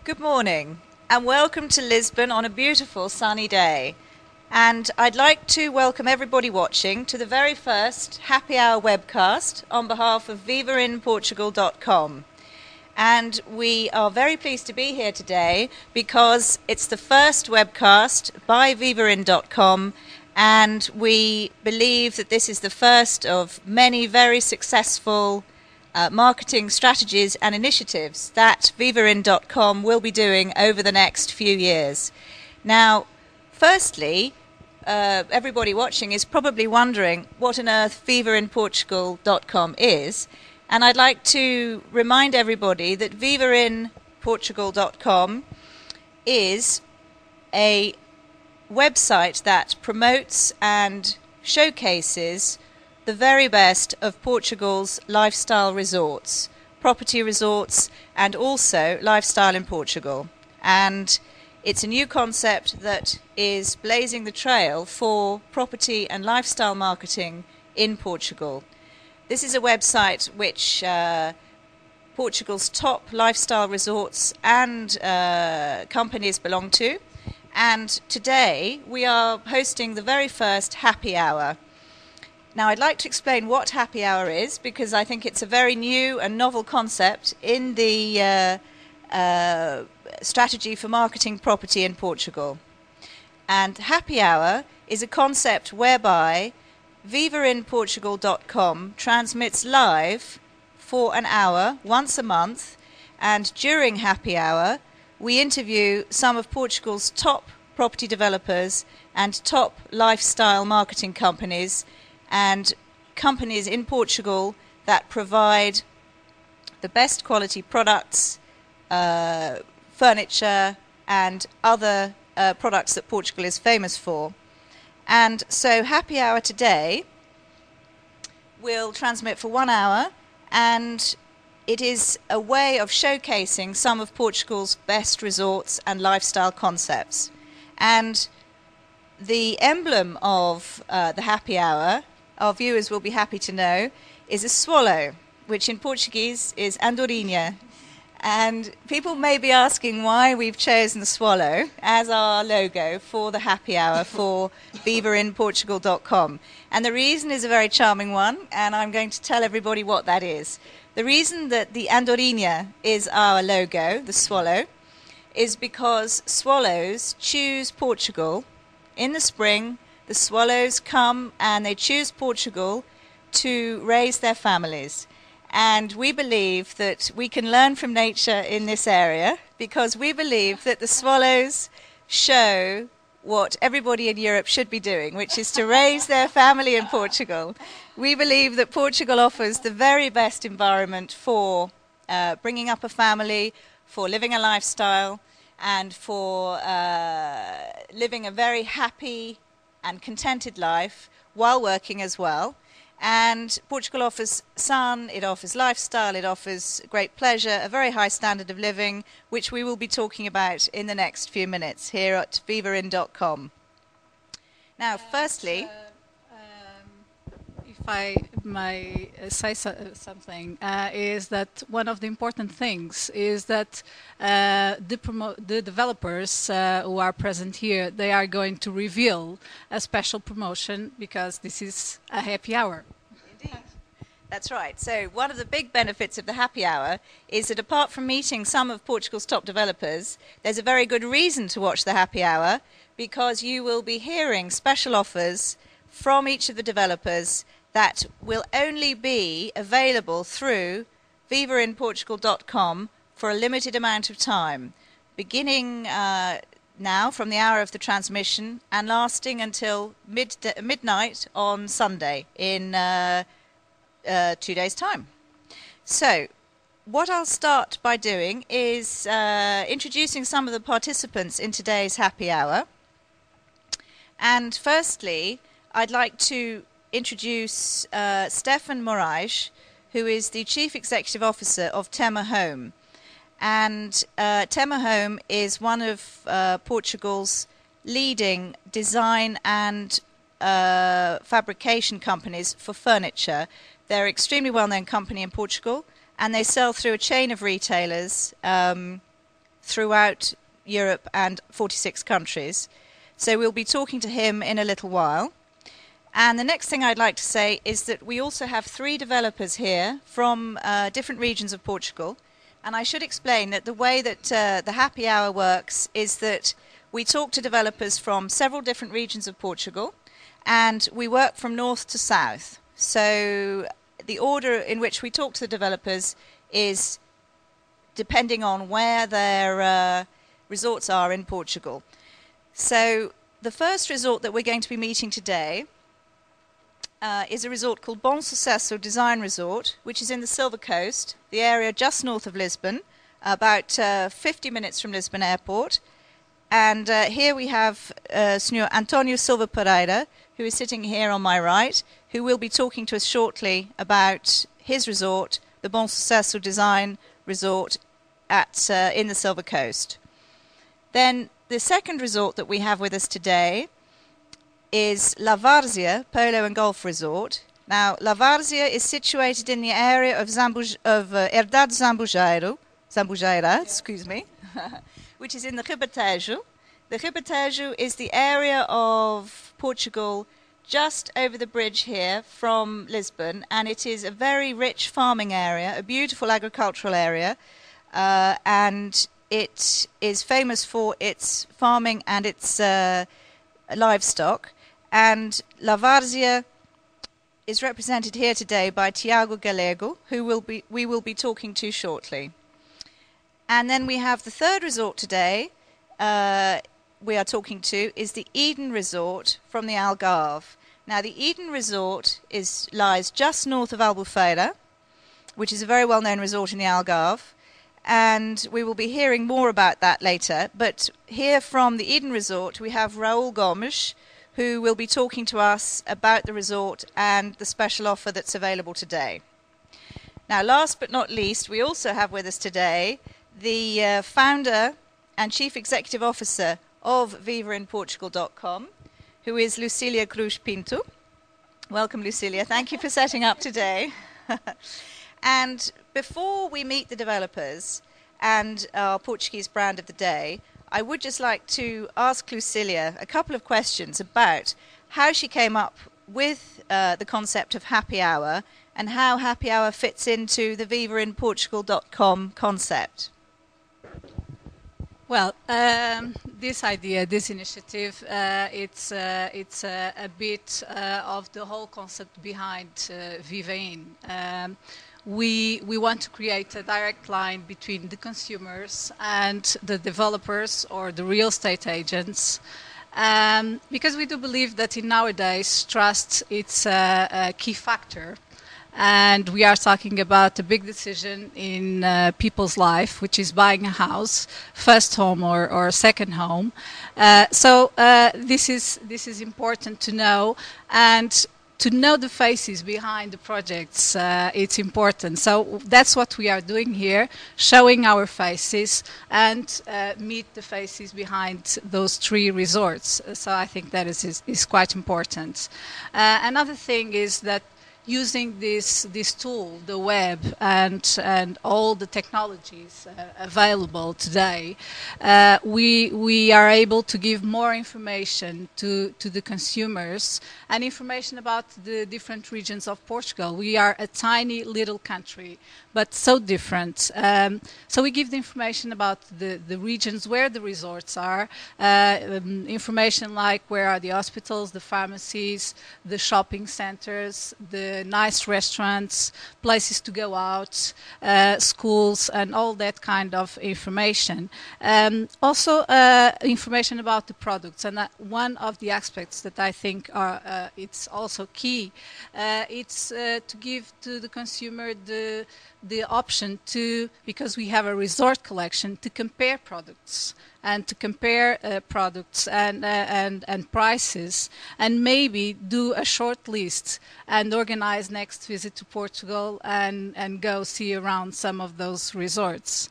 Good morning and welcome to Lisbon on a beautiful sunny day. And I'd like to welcome everybody watching to the very first Happy Hour webcast on behalf of vivarinportugal.com. And we are very pleased to be here today because it's the first webcast by vivarin.com, and we believe that this is the first of many very successful marketing strategies and initiatives that vivarin.com will be doing over the next few years. Now, firstly, everybody watching is probably wondering what on earth vivarinportugal.com is. And I'd like to remind everybody that vivarinportugal.com is a website that promotes and showcases the very best of Portugal's lifestyle resorts, property resorts, and also lifestyle in Portugal. And it's a new concept that is blazing the trail for property and lifestyle marketing in Portugal. This is a website which Portugal's top lifestyle resorts and companies belong to. And today we are hosting the very first Happy Hour. Now, I'd like to explain what Happy Hour is, because I think it's a very new and novel concept in the strategy for marketing property in Portugal. And Happy Hour is a concept whereby vivarinportugal.com transmits live for an hour once a month, and during Happy Hour we interview some of Portugal's top property developers and top lifestyle marketing companies and companies in Portugal that provide the best quality products, furniture and other products that Portugal is famous for. And so Happy Hour today will transmit for 1 hour, and it is a way of showcasing some of Portugal's best resorts and lifestyle concepts. And the emblem of the Happy Hour, our viewers will be happy to know, is a swallow, which in Portuguese is andorinha. And people may be asking why we've chosen the swallow as our logo for the Happy Hour for vivarinportugal.com. And the reason is a very charming one, and I'm going to tell everybody what that is. The reason that the andorinha is our logo, the swallow, is because swallows choose Portugal. In the spring, the swallows come and they choose Portugal to raise their families. And we believe that we can learn from nature in this area, because we believe that the swallows show what everybody in Europe should be doing, which is to raise their family in Portugal. We believe that Portugal offers the very best environment for bringing up a family, for living a lifestyle, and for living a very happy and contented life while working as well. And Portugal offers sun, it offers lifestyle, it offers great pleasure, a very high standard of living, which we will be talking about in the next few minutes here at vivarin.com. Now, firstly, if I may say something, is that one of the important things is that the developers who are present here, they are going to reveal a special promotion, because this is a happy hour. Indeed. That's right. So one of the big benefits of the Happy Hour is that apart from meeting some of Portugal's top developers, there's a very good reason to watch the Happy Hour, because you will be hearing special offers from each of the developers that will only be available through vivarinportugal.com for a limited amount of time, beginning now from the hour of the transmission and lasting until midnight on Sunday in 2 days' time. So what I'll start by doing is introducing some of the participants in today's Happy Hour. And firstly, I'd like to introduce Stefan Moraes, who is the Chief Executive Officer of Tema Home. And Tema Home is one of Portugal's leading design and fabrication companies for furniture. They're an extremely well-known company in Portugal, and they sell through a chain of retailers throughout Europe and 46 countries. So we'll be talking to him in a little while. And the next thing I'd like to say is that we also have 3 developers here from different regions of Portugal. And I should explain that the way that the happy hour works is that we talk to developers from several different regions of Portugal, and we work from north to south. So the order in which we talk to the developers is depending on where their resorts are in Portugal. So the first resort that we're going to be meeting today is a resort called Bom Sucesso Design Resort, which is in the Silver Coast, the area just north of Lisbon, about 50 minutes from Lisbon Airport. And here we have Sr. Antonio Silva Pereira, who is sitting here on my right, who will be talking to us shortly about his resort, the Bom Sucesso Design Resort in the Silver Coast. Then the second resort that we have with us today is La Várzea Polo and Golf Resort. Now, La Várzea is situated in the area of Herdade Zambujeira, excuse me, which is in the Ribatejo. The Ribatejo is the area of Portugal just over the bridge here from Lisbon, and it is a very rich farming area, a beautiful agricultural area, and it is famous for its farming and its livestock. And La Várzea is represented here today by Tiago Galego, who we will be talking to shortly. And then we have the third resort today we are talking to is the Eden Resort from the Algarve. Now, the Eden Resort lies just north of Albufeira, which is a very well-known resort in the Algarve, and we will be hearing more about that later. But here from the Eden Resort, we have Raul Gomes, who will be talking to us about the resort and the special offer that's available today. Now, last but not least, we also have with us today the founder and chief executive officer of vivainportugal.com, who is Lucilia Cruz Pinto. Welcome, Lucilia. Thank you for setting up today. And before we meet the developers and our Portuguese brand of the day, I would just like to ask Lucilia a couple of questions about how she came up with the concept of happy hour and how happy hour fits into the vivainportugal.com concept. Well, this idea, this initiative, it's a bit of the whole concept behind Vivain. We want to create a direct line between the consumers and the developers or the real estate agents, because we do believe that in nowadays trust it's a key factor. And we are talking about a big decision in people's life, which is buying a house, first home or second home. So this is important to know, and to know the faces behind the projects. It's important. So that's what we are doing here, showing our faces and meet the faces behind those 3 resorts. So I think that is quite important. Another thing is that using this tool, the web, and all the technologies available today, we are able to give more information to the consumers and information about the different regions of Portugal. We are a tiny little country, but so different. So we give the information about the regions where the resorts are, information like where are the hospitals, the pharmacies, the shopping centers, the nice restaurants, places to go out, schools, and all that kind of information. Also, information about the products, and one of the aspects that I think it's also key. It's to give to the consumer the option to, because we have a resort collection, to compare products and to compare products and prices, and maybe do a short list and organize next visit to Portugal and go see around some of those resorts.